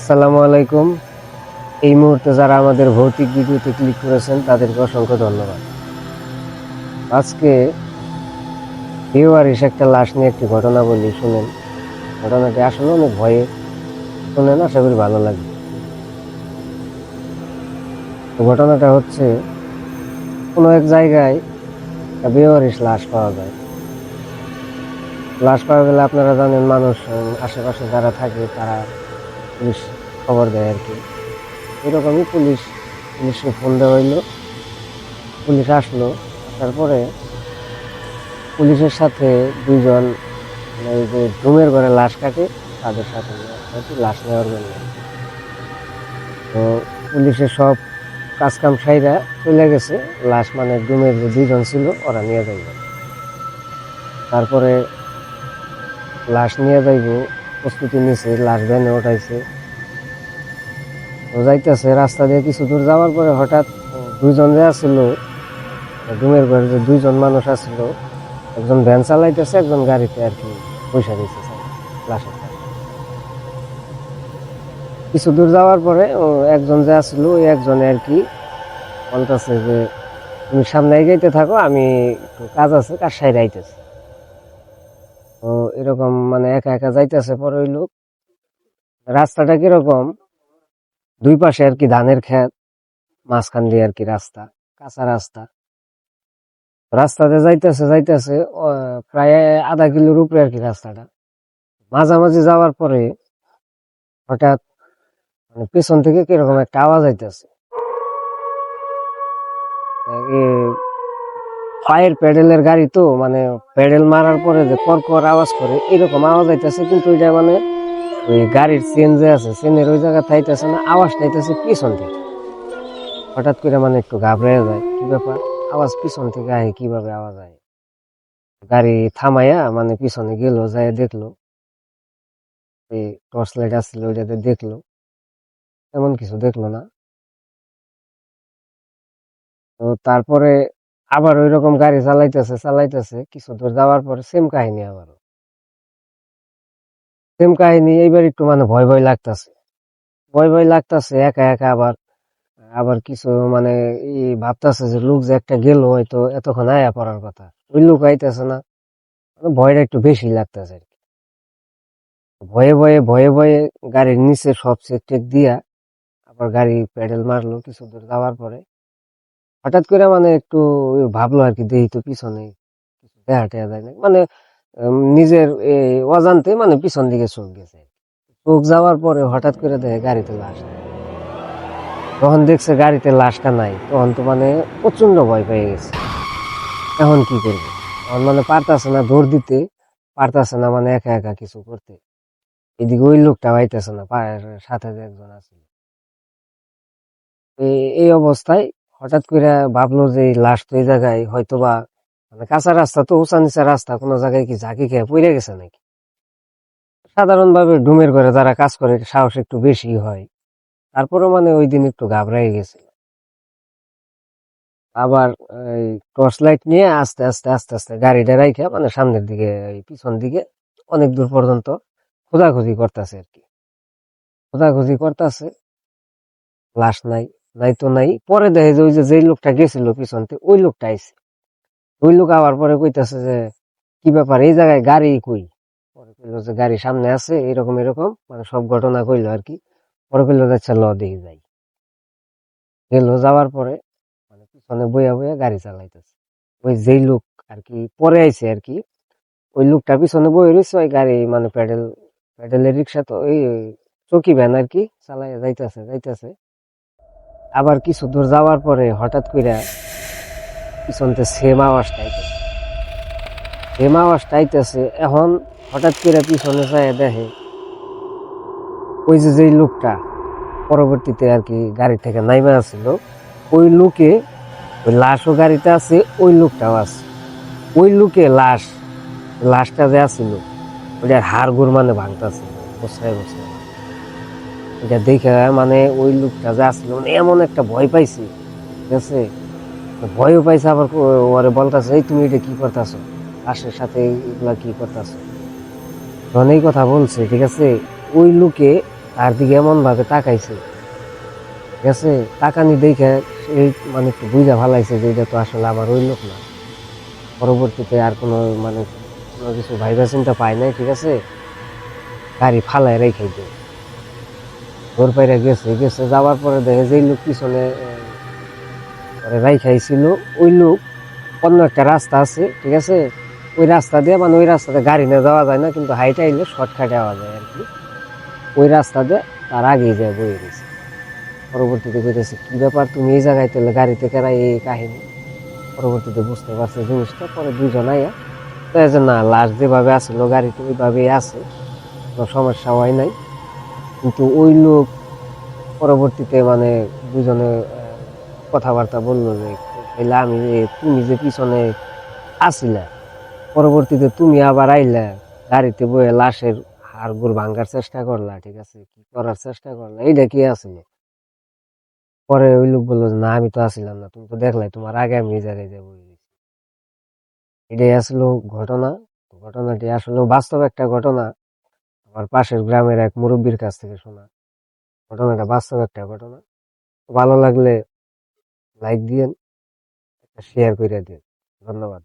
আসসালামু আলাইকুম। এই মুহূর্তে যারা আমাদের ভৌতিক ভিডিওতে ক্লিক করেছেন তাদেরকে অসংখ্য ধন্যবাদ। আজকে বেওয়ারিশ একটা লাশ নিয়ে একটি ঘটনা বলি, শুনেন। ঘটনাটি আসলে অনেক ভয়ের, শুনেন, আশা করি ভালো লাগবে। তো ঘটনাটা হচ্ছে, কোনো এক জায়গায় একটা বেওয়ারিশ লাশ পাওয়া যায়। লাশ পাওয়া গেলে আপনারা জানেন, মানুষ আশেপাশে যারা থাকে তারা পুলিশ খবর দেয় আর কি। এরকমই পুলিশকে ফোন দেওয়া হইলো। পুলিশ আসলো, আসার পরে পুলিশের সাথে দুইজন, এই যে ঘুমের ঘরে লাশ কাটে তাদের সাথে লাশ নেওয়ার জন্য। তো পুলিশের সব কাজকাম সাইরা চলে গেছে, লাশ মানে ঘুমের যে দুইজন ছিল ওরা নিয়ে যাইব। তারপরে লাশ নিয়ে যাইব প্রস্তুতি নিছে, লাশ ভ্যানে ওঠাইছে। তো যাইতেছে, রাস্তা দিয়ে কিছু দূর যাওয়ার পরে হঠাৎ দুইজন যে আসছিল, ঘুমের ঘরে যে দুইজন মানুষ আসছিল, একজন ভ্যান চালাইতেছে, একজন গাড়িতে আর কি বসে দিয়েছে লাশের পাশে। কিছু দূর যাওয়ার পরে একজন যে আসছিল, ওই একজনে আর কি বলতেছে যে তুমি সামনে এগিয়ে থাকো, আমি একটু কাজ আছে, কাজ সাইড আইতেছে। তো এরকম মানে একা একা যাইতেছে। পরে ওই লোক, রাস্তাটা কিরকম, দুই পাশে আর কি ধানের ক্ষেত, মাঝখান দিয়ে আর কি রাস্তা, কাঁচা রাস্তা। রাস্তাতে যাইতেছে যাইতেছে প্রায় আধা কিলোর উপরে আর কি রাস্তাটা। মাঝামাঝি যাওয়ার পরে হঠাৎ মানে পেছন থেকে কিরকম একটা আওয়াজ আইতেছে। পায়ের প্যাডেলের গাড়ি, তো মানে প্যাডেল মারার পরে যে কর আওয়াজ করে এরকম আওয়াজ আইতেছে, কিন্তু ওইটা মানে ওই গাড়ির চেন যে আছে, চেনের ওই জায়গা থাইতেছে না, আওয়াজটা আইতেছে পিছন থেকে। হঠাৎ করে মানে একটু ঘাবড়ে যায়, কি ব্যাপার, আওয়াজ পিছন থেকে আহে, কিভাবে আওয়াজ আহে। গাড়ি থামাইয়া মানে পিছনে গেল, যায় দেখলো এই টর্চ লাইট আসছিল, ওইটাতে দেখলো, এমন কিছু দেখলো না। তো তারপরে আবার ওই রকম গাড়ি চালাইতেছে চালাইতেছে, কিছু দূর যাওয়ার পরে সেম কাহিনী, আবারও সেম কাহিনী। এইবার একটু মানে ভয় ভয় লাগতেছে, ভয় ভয় লাগতেছে, একা একা। আবার আবার কিছু মানে ভাবতেছে যে লোক যে একটা গেল, হয়তো এতক্ষণ আয়া পড়ার কথা, ওই লোক আইতেছে না। মানে ভয়টা একটু বেশি লাগতেছে আর কি। ভয়ে ভয়ে ভয়ে ভয়ে গাড়ির নিচে সব চেক টেক দিয়া আবার গাড়ি প্যাডেল মারলো। কিছু দূর যাওয়ার পরে হঠাৎ করে মানে একটু ভাবলো আর কি, দেখি তো পিছনে কিছু দেখা টেয়া যায় না, মানে নিজের অজান্তে মানে পিছন দিকে চোখ গেছে। চোখ যাওয়ার পরে হঠাৎ করে দেখে গাড়িতে লাশ নাই। তখন দেখছে গাড়িতে লাশটা নাই, তখন তো মানে প্রচন্ড ভয় পেয়ে গেছে। এখন কি করবে, তখন মানে পারতাছে না দৌড় দিতে, পারতাছে না মানে একা একা কিছু করতে। এদিকে ওই লোকটা পাইতেছে না, পায়ের সাথে যে একজন আছে। এই অবস্থায় হঠাৎ করে ভাবলো যে এই লাশ তো এই জায়গায় হয়তো বা, মানে কাঁচা রাস্তা তো, উঁচা নিচা রাস্তা, কোনো জায়গায় কি ঝাঁকি খেয়ে পড়ে গেছে নাকি। সাধারণভাবে ডুমের ঘরে যারা কাজ করে সাহস একটু বেশি হয়, তারপরে মানে ওই দিন একটু ঘাবড়াই গেছে। আবার এই টর্চ লাইট নিয়ে আস্তে আস্তে আস্তে আস্তে গাড়িটা রাইখা মানে সামনের দিকে, পিছন দিকে অনেক দূর পর্যন্ত খোঁজাখুঁজি করতেছে আর কি। খোঁজাখুঁজি করতেছে, লাশ নাই, নাই তো নাই। পরে দেখে যে ওই যে যেই লোকটা গেছিল পিছনতে, ওই লোকটা আইছে। ওই লোক আবার পরে কইতাছে যে কি ব্যাপার, এই জায়গায় গাড়ি কই। পরে কইলো যে গাড়ি সামনে আছে, এরকম এরকম, মানে সব ঘটনা কইলো আর কি। পরে কইলো যাচ্ছে ল দেখি যাই। গেল, যাওয়ার পরে মানে পিছনে বইয়া বইয়া গাড়ি চালাইতেছে ওই যেই লোক আর কি পরে আইছে আর কি। ওই লোকটা পিছনে বয়ে রয়েছে, ওই গাড়ি মানে প্যাডেলের রিক্সা, তো ওই চকি ভ্যান আর কি চালাইয়া যাইতেছে যাইতেছে। আবার কিছু দূর যাওয়ার পরে হঠাৎ কইরা পিছনতে সেম আওয়াজটা আইতেছে, সেম আওয়াজটা আইতেছে। এখন হঠাৎ করে পিছনে যায় দেখে ওই যে যেই লোকটা পরবর্তীতে আর কি গাড়ি থেকে নাইমা আসছিল, ওই লোকে, ওই লাশও গাড়িতে আছে, ওই লোকটাও আছে। ওই লোকে লাশটা যে আছিল, ওইটার হাড় গোড় মানে ভাঙতেছে, বসরাই বসরাই। এটা দেখে মানে ওই লোকটা যে আসছিল, মানে এমন একটা ভয় পাইছি, ঠিক আছে, ভয়ও পাইছে। আবার ওরে বলতেছে, এই তুমি এটা কি করতেছো, লাশের সাথে এগুলা কি করতেছো। তখন এই কথা বলছে, ঠিক আছে। ওই লোকে তার দিকে এমন ভাবে তাকাইছে, ঠিক আছে, তাকানি দেখে সেই মানে একটু বুঝা ভালাইছে যে এটা তো আসলে আমার ওই লোক না। পরবর্তীতে আর কোনো মানে কোনো কিছু ভাইবা চিন্তা পায় নাই, ঠিক আছে, গাড়ি ফালায় রেখে দেয়। ঘোর পাইরা গেছে গেছে যাওয়ার পরে দেখে যে লোক পিছনে রাইখাইছিল, ওই লোক অন্য একটা রাস্তা আছে, ঠিক আছে, ওই রাস্তা দিয়ে মানে ওই রাস্তাতে গাড়ি নিয়ে যাওয়া যায় না, কিন্তু হাইটে আইলে শর্টকাটে যাওয়া যায় আর কি। ওই রাস্তা দিয়ে তার আগেই যায় বয়ে গেছে। পরবর্তীতে কইতেছে কি ব্যাপার, তুমি এই জায়গায় তাহলে গাড়িতে কেরাই এই কাহিনী। পরবর্তীতে বুঝতে পারছে জিনিসটা, পরে দুইজন আইয়া তো এই যে না, লাশ যেভাবে আসছিল গাড়িতে ওইভাবেই আছে, কোনো সমস্যা হয় নাই। কিন্তু ওই লোক পরবর্তীতে মানে দুজনে কথাবার্তা বললো যে তাইলে আমি তুমি যে পিছনে আসিলা, পরবর্তীতে তুমি আবার আইলা গাড়িতে বয়ে লাশের হাড়গোড় ভাঙ্গার চেষ্টা করলা, ঠিক আছে, কি করার চেষ্টা করলা, এইটা কি আসলে। পরে ওই লোক বললো যে, না আমি তো আসিলাম না, তুমি তো দেখলাই তোমার আগে আমি এই জায়গায় যাবো। এটাই আসলে ঘটনা। ঘটনাটি আসলে বাস্তব একটা ঘটনা, আমার পাশের গ্রামের এক মুরব্বীর কাছ থেকে শোনা। ঘটনাটা বাস্তব একটা ঘটনা। ভালো লাগলে লাইক দিয়েন, শেয়ার করে দিন। ধন্যবাদ।